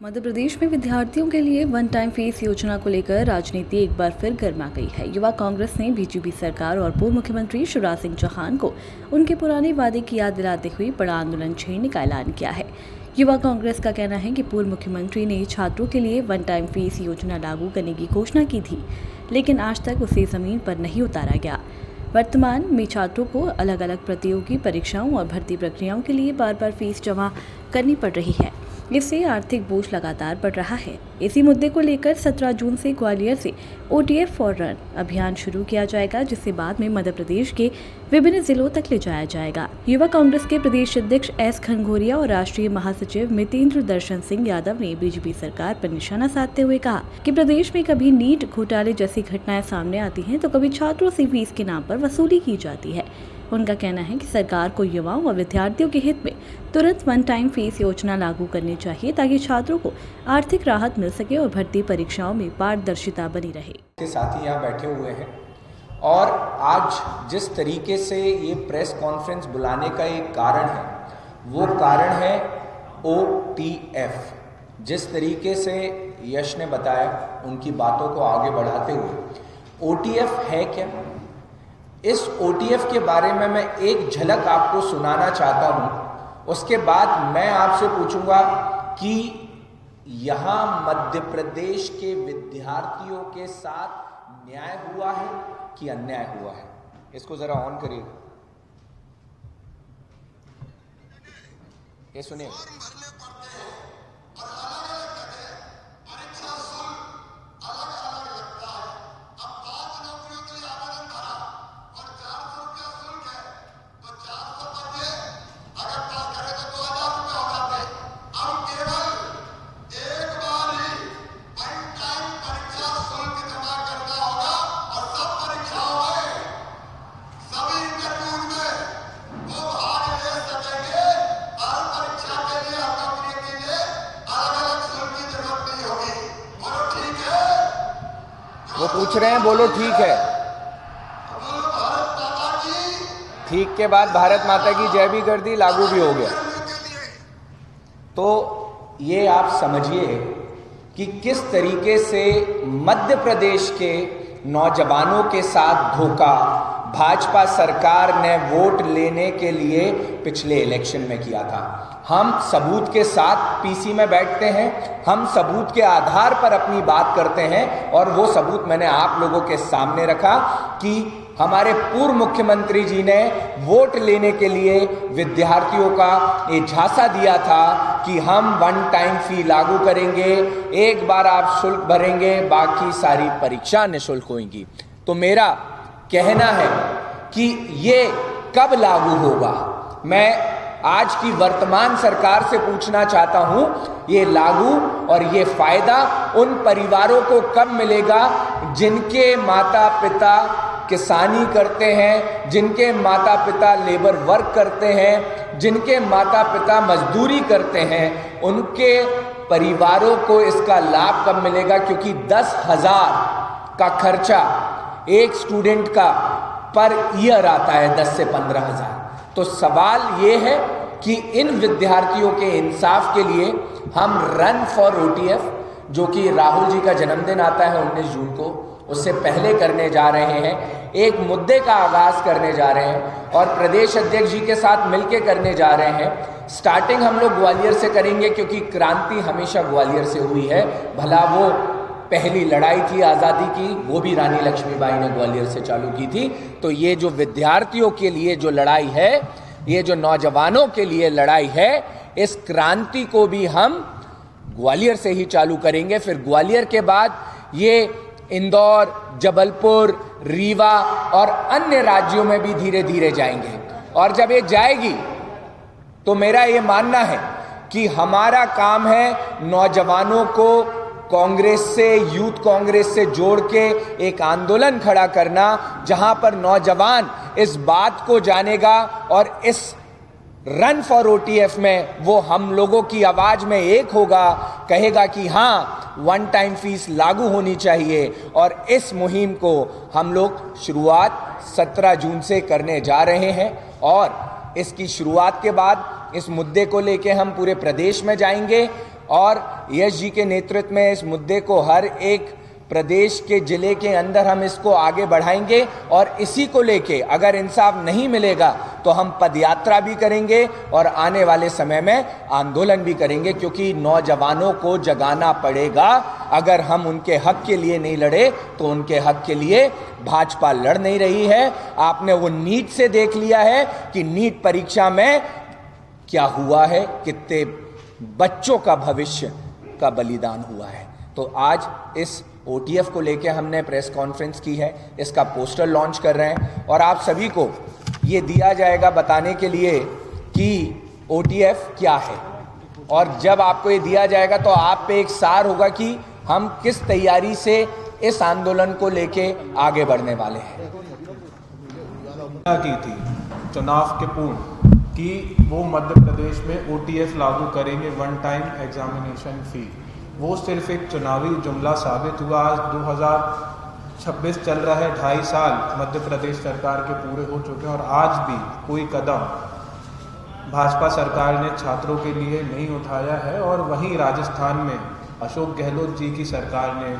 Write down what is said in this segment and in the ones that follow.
मध्य प्रदेश में विद्यार्थियों के लिए वन टाइम फीस योजना को लेकर राजनीति एक बार फिर गर्मा गई है। युवा कांग्रेस ने बीजेपी सरकार और पूर्व मुख्यमंत्री शिवराज सिंह चौहान को उनके पुराने वादे की याद दिलाते हुए बड़ा आंदोलन छेड़ने का ऐलान किया है। युवा कांग्रेस का कहना है कि पूर्व मुख्यमंत्री ने छात्रों के लिए वन टाइम फीस योजना लागू करने की घोषणा की थी, लेकिन आज तक उसे जमीन पर नहीं उतारा गया। वर्तमान में छात्रों को अलग अलग प्रतियोगी परीक्षाओं और भर्ती प्रक्रियाओं के लिए बार बार फीस जमा करनी पड़ रही है। इससे आर्थिक बोझ लगातार बढ़ रहा है। इसी मुद्दे को लेकर 17 जून से ग्वालियर से OTF फॉर रन अभियान शुरू किया जाएगा, जिसे बाद में मध्य प्रदेश के विभिन्न जिलों तक ले जाया जाएगा। युवा कांग्रेस के प्रदेश अध्यक्ष S खंगोरिया और राष्ट्रीय महासचिव मितेंद्र दर्शन सिंह यादव ने बीजेपी सरकार पर निशाना साधते हुए कहा कि प्रदेश में कभी नीट घोटाले जैसी घटनाएं सामने आती हैं तो कभी छात्रों से फीस के नाम पर वसूली की जाती है। उनका कहना है कि सरकार को युवाओं और विद्यार्थियों के हित में तुरंत वन टाइम फीस योजना लागू करनी चाहिए, ताकि छात्रों को आर्थिक राहत मिल सके और भर्ती परीक्षाओं में पारदर्शिता बनी रहे। के साथी यहाँ बैठे हुए हैं और आज जिस तरीके से ये प्रेस कॉन्फ्रेंस बुलाने का एक कारण है, वो कारण है OTF। जिस तरीके से यश ने बताया, उनकी बातों को आगे बढ़ाते हुए, OTF है क्या? इस OTF के बारे में मैं एक झलक आपको सुनाना चाहता हूं। उसके बाद मैं आपसे पूछूंगा कि यहां मध्य प्रदेश के विद्यार्थियों के साथ न्याय हुआ है कि अन्याय हुआ है। इसको जरा ऑन करिए, ये सुनिए। वो पूछ रहे हैं, बोलो ठीक है। ठीक के बाद भारत माता की जय भी कर दी, लागू भी हो गया। तो ये आप समझिए कि किस तरीके से मध्य प्रदेश के नौजवानों के साथ धोखा भाजपा सरकार ने वोट लेने के लिए पिछले इलेक्शन में किया था। हम सबूत के साथ पीसी में बैठते हैं, हम सबूत के आधार पर अपनी बात करते हैं, और वो सबूत मैंने आप लोगों के सामने रखा कि हमारे पूर्व मुख्यमंत्री जी ने वोट लेने के लिए विद्यार्थियों का एक झांसा दिया था कि हम वन टाइम फी लागू करेंगे, एक बार आप शुल्क भरेंगे, बाकी सारी परीक्षा निःशुल्क होंगी। तो मेरा कहना है कि ये कब लागू होगा? मैं आज की वर्तमान सरकार से पूछना चाहता हूं, ये लागू और ये फायदा उन परिवारों को कब मिलेगा जिनके माता पिता किसानी करते हैं, जिनके माता पिता लेबर वर्क करते हैं, जिनके माता पिता मजदूरी करते हैं, उनके परिवारों को इसका लाभ कब मिलेगा? क्योंकि 10,000 का खर्चा एक स्टूडेंट का पर ईयर आता है, 10 से 15,000। तो सवाल ये है कि इन विद्यार्थियों के इंसाफ के लिए हम रन फॉर OTF, जो कि राहुल जी का जन्मदिन आता है 19 जून को, उससे पहले करने जा रहे हैं। एक मुद्दे का आगाज करने जा रहे हैं और प्रदेश अध्यक्ष जी के साथ मिलकर करने जा रहे हैं। स्टार्टिंग हम लोग ग्वालियर से करेंगे, क्योंकि क्रांति हमेशा ग्वालियर से हुई है। भला वो पहली लड़ाई थी आज़ादी की, वो भी रानी लक्ष्मीबाई ने ग्वालियर से चालू की थी। तो ये जो विद्यार्थियों के लिए जो लड़ाई है, ये जो नौजवानों के लिए लड़ाई है, इस क्रांति को भी हम ग्वालियर से ही चालू करेंगे। फिर ग्वालियर के बाद ये इंदौर, जबलपुर, रीवा और अन्य राज्यों में भी धीरे धीरे जाएंगे। और जब ये जाएगी तो मेरा ये मानना है कि हमारा काम है नौजवानों को कांग्रेस से, यूथ कांग्रेस से जोड़ के एक आंदोलन खड़ा करना, जहां पर नौजवान इस बात को जानेगा और इस रन फॉर OTF में वो हम लोगों की आवाज में एक होगा, कहेगा कि हाँ, वन टाइम फीस लागू होनी चाहिए। और इस मुहिम को हम लोग शुरुआत 17 जून से करने जा रहे हैं और इसकी शुरुआत के बाद इस मुद्दे को लेके हम पूरे प्रदेश में जाएंगे और यश जी के नेतृत्व में इस मुद्दे को हर एक प्रदेश के जिले के अंदर हम इसको आगे बढ़ाएंगे और इसी को लेके अगर इंसाफ नहीं मिलेगा तो हम पदयात्रा भी करेंगे और आने वाले समय में आंदोलन भी करेंगे, क्योंकि नौजवानों को जगाना पड़ेगा। अगर हम उनके हक के लिए नहीं लड़े तो उनके हक के लिए भाजपा लड़ नहीं रही है। आपने वो नीट से देख लिया है कि नीट परीक्षा में क्या हुआ है, कितने बच्चों का भविष्य का बलिदान हुआ है। तो आज इस OTF को लेकर हमने प्रेस कॉन्फ्रेंस की है, इसका पोस्टर लॉन्च कर रहे हैं और आप सभी को ये दिया जाएगा बताने के लिए कि OTF क्या है। और जब आपको ये दिया जाएगा तो आप पे एक सार होगा कि हम किस तैयारी से इस आंदोलन को लेके आगे बढ़ने वाले हैं। की थी चुनाव के पूर्व कि वो मध्य प्रदेश में OTF लागू करेंगे, वन टाइम एग्जामिनेशन फी। वो सिर्फ एक चुनावी जुमला साबित हुआ। आज 2026 चल रहा है, 2.5 साल मध्य प्रदेश सरकार के पूरे हो चुके हैं और आज भी कोई कदम भाजपा सरकार ने छात्रों के लिए नहीं उठाया है। और वहीं राजस्थान में अशोक गहलोत जी की सरकार ने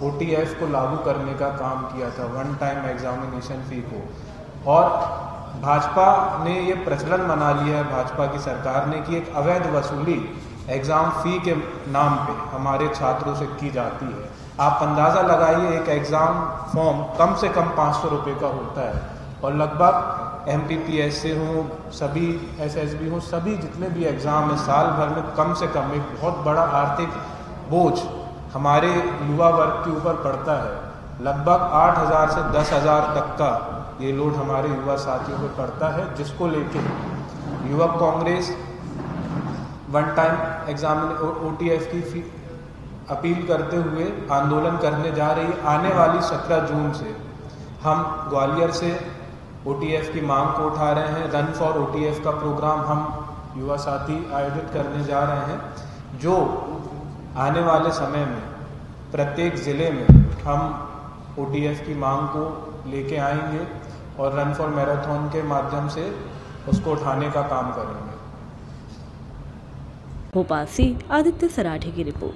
OTF को लागू करने का काम किया था, वन टाइम एग्जामिनेशन फी को। और भाजपा ने ये प्रचलन बना लिया है, भाजपा की सरकार ने, कि एक अवैध वसूली एग्ज़ाम फ़ी के नाम पे हमारे छात्रों से की जाती है। आप अंदाज़ा लगाइए, एक एग्ज़ाम फॉर्म कम से कम 500 रुपये का होता है और लगभग MPPS से हों, सभी SSB हों, सभी जितने भी एग्ज़ाम हैं, साल भर में कम से कम एक बहुत बड़ा आर्थिक बोझ हमारे युवा वर्ग के ऊपर पड़ता है। लगभग 8,000 से 10,000 तक का ये लोड हमारे युवा साथियों पर पड़ता है, जिसको लेके युवक कांग्रेस वन टाइम OTF की फी अपील करते हुए आंदोलन करने जा रही है। आने वाली 17 जून से हम ग्वालियर से OTF की मांग को उठा रहे हैं। रन फॉर OTF का प्रोग्राम हम युवा साथी आयोजित करने जा रहे हैं, जो आने वाले समय में प्रत्येक ज़िले में हम OTF की मांग को लेके आएंगे और रन फॉर मैराथन के माध्यम से उसको उठाने का काम करेंगे। भोपाल से आदित्य सराठे की रिपोर्ट।